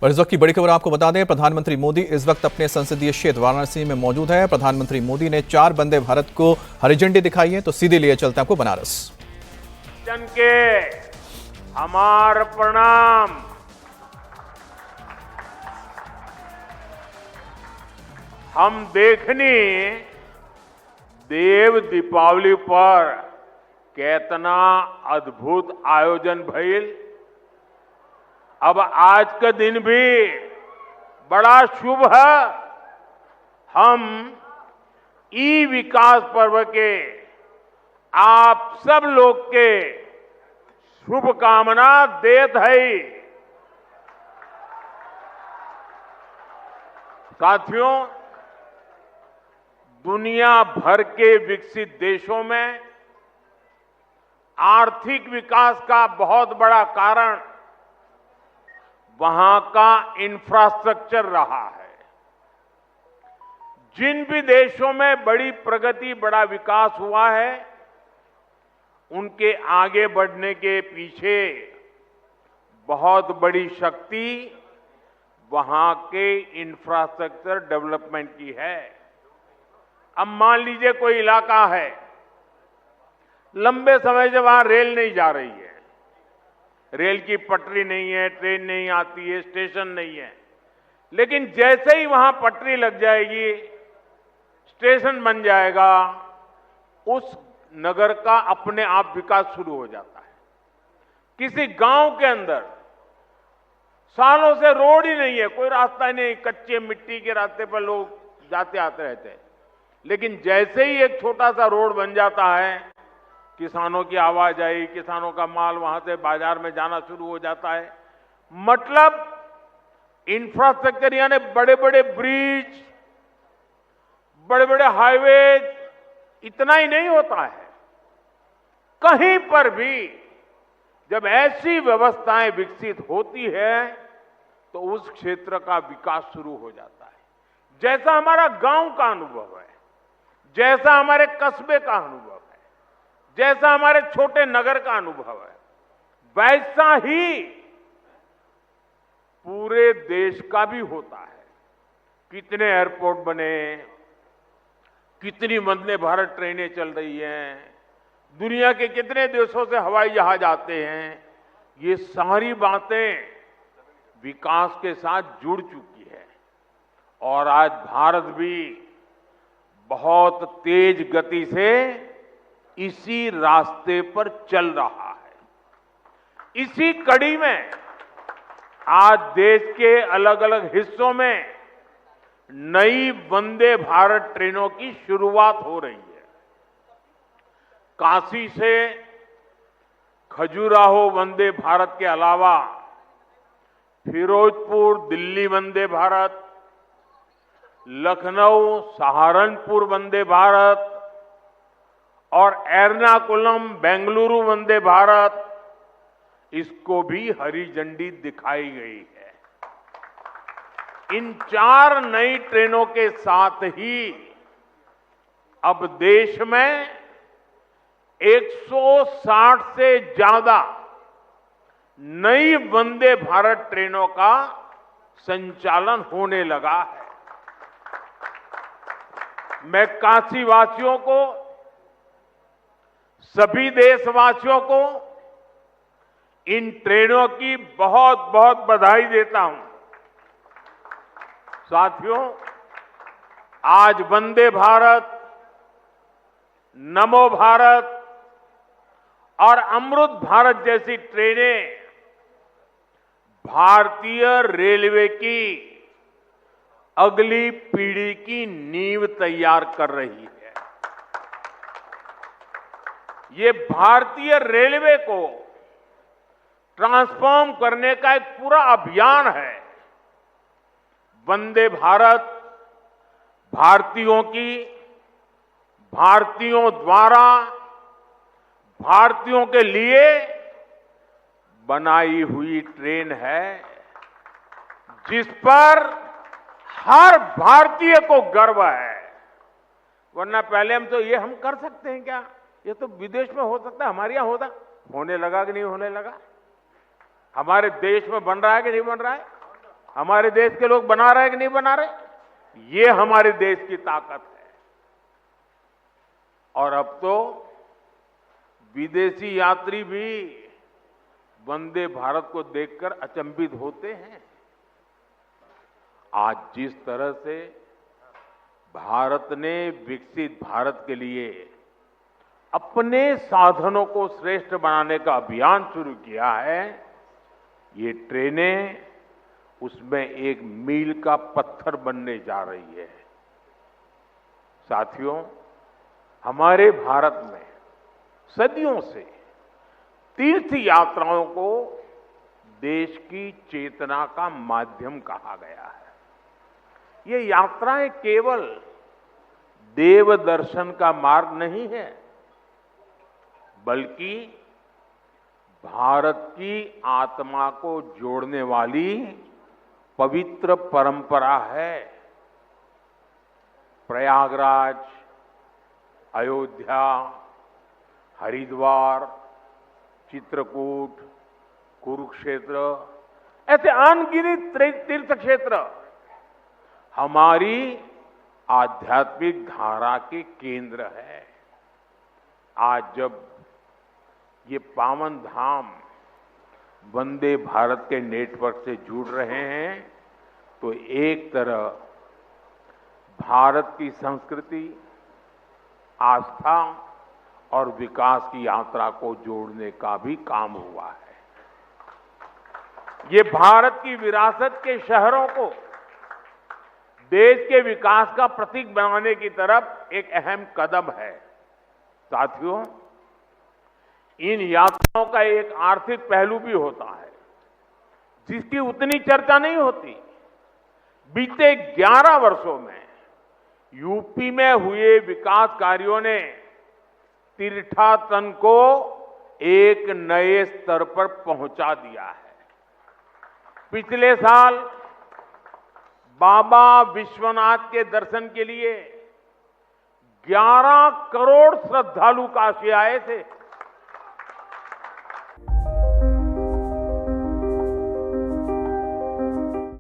और इस वक्त की बड़ी खबर आपको बता दें, प्रधानमंत्री मोदी इस वक्त अपने संसदीय क्षेत्र वाराणसी में मौजूद है। प्रधानमंत्री मोदी ने 4 वंदे भारत को हरी झंडी दिखाई है। तो सीधे लिए चलते हैं आपको बनारस। जन के हमार प्रणाम। हम देखनी देव दीपावली पर कितना अद्भुत आयोजन भइल। अब आज का दिन भी बड़ा शुभ है। हम ई विकास पर्व के आप सब लोग के शुभकामना देत है। साथियों, दुनिया भर के विकसित देशों में आर्थिक विकास का बहुत बड़ा कारण वहां का इंफ्रास्ट्रक्चर रहा है। जिन भी देशों में बड़ी प्रगति, बड़ा विकास हुआ है, उनके आगे बढ़ने के पीछे बहुत बड़ी शक्ति वहां के इंफ्रास्ट्रक्चर डेवलपमेंट की है। अब मान लीजिए कोई इलाका है, लंबे समय से वहां रेल नहीं जा रही है, रेल की पटरी नहीं है, ट्रेन नहीं आती है, स्टेशन नहीं है, लेकिन जैसे ही वहां पटरी लग जाएगी, स्टेशन बन जाएगा, उस नगर का अपने आप विकास शुरू हो जाता है। किसी गांव के अंदर सालों से रोड ही नहीं है, कोई रास्ता ही नहीं, कच्चे मिट्टी के रास्ते पर लोग जाते आते रहते हैं, लेकिन जैसे ही एक छोटा सा रोड बन जाता है, किसानों की आवाजाही, किसानों का माल वहां से बाजार में जाना शुरू हो जाता है। मतलब इंफ्रास्ट्रक्चर यानी बड़े बड़े ब्रिज, बड़े बड़े हाईवे, इतना ही नहीं होता है। कहीं पर भी जब ऐसी व्यवस्थाएं विकसित होती है तो उस क्षेत्र का विकास शुरू हो जाता है। जैसा हमारा गांव का अनुभव है, जैसा हमारे कस्बे का अनुभव है, जैसा हमारे छोटे नगर का अनुभव है, वैसा ही पूरे देश का भी होता है। कितने एयरपोर्ट बने, कितनी वंदे भारत ट्रेनें चल रही हैं, दुनिया के कितने देशों से हवाई जहाज आते हैं, ये सारी बातें विकास के साथ जुड़ चुकी है। और आज भारत भी बहुत तेज गति से इसी रास्ते पर चल रहा है। इसी कड़ी में आज देश के अलग अलग हिस्सों में नई वंदे भारत ट्रेनों की शुरुआत हो रही है। काशी से खजुराहो वंदे भारत के अलावा फिरोजपुर दिल्ली वंदे भारत, लखनऊ सहारनपुर वंदे भारत और एर्नाकुलम बेंगलुरु वंदे भारत, इसको भी हरी झंडी दिखाई गई है। इन 4 नई ट्रेनों के साथ ही अब देश में 160 से ज्यादा नई वंदे भारत ट्रेनों का संचालन होने लगा है। मैं काशी वासियों को, सभी देशवासियों को इन ट्रेनों की बहुत बहुत बधाई देता हूं। साथियों, आज वंदे भारत, नमो भारत और अमृत भारत जैसी ट्रेनें भारतीय रेलवे की अगली पीढ़ी की नींव तैयार कर रही है। ये भारतीय रेलवे को ट्रांसफॉर्म करने का एक पूरा अभियान है। वंदे भारत भारतीयों की, भारतीयों द्वारा, भारतीयों के लिए बनाई हुई ट्रेन है, जिस पर हर भारतीय को गर्व है। वरना पहले हम तो ये हम कर सकते हैं क्या, ये तो विदेश में हो सकता है, हमारे यहां होता, होने लगा कि नहीं होने लगा, हमारे देश में बन रहा है कि नहीं बन रहा है। हमारे देश के लोग बना रहे कि नहीं बना रहे? ये हमारे देश की ताकत है। और अब तो विदेशी यात्री भी वंदे भारत को देखकर अचंभित होते हैं। आज जिस तरह से भारत ने विकसित भारत के लिए अपने साधनों को श्रेष्ठ बनाने का अभियान शुरू किया है, ये ट्रेनें उसमें एक मील का पत्थर बनने जा रही है। साथियों, हमारे भारत में सदियों से तीर्थ यात्राओं को देश की चेतना का माध्यम कहा गया है। ये यात्राएं केवल देव दर्शन का मार्ग नहीं है, बल्कि भारत की आत्मा को जोड़ने वाली पवित्र परंपरा है। प्रयागराज, अयोध्या, हरिद्वार, चित्रकूट, कुरुक्षेत्र, ऐसे अनगिनत तीर्थ क्षेत्र हमारी आध्यात्मिक धारा के केंद्र है। आज जब ये पावन धाम वंदे भारत के नेटवर्क से जुड़ रहे हैं, तो एक तरह भारत की संस्कृति, आस्था और विकास की यात्रा को जोड़ने का भी काम हुआ है। ये भारत की विरासत के शहरों को देश के विकास का प्रतीक बनाने की तरफ एक अहम कदम है। साथियों, इन यात्राओं का एक आर्थिक पहलू भी होता है, जिसकी उतनी चर्चा नहीं होती। बीते 11 वर्षों में यूपी में हुए विकास कार्यों ने तीर्थाटन को एक नए स्तर पर पहुंचा दिया है। पिछले साल बाबा विश्वनाथ के दर्शन के लिए 11 करोड़ श्रद्धालु काशी आए थे।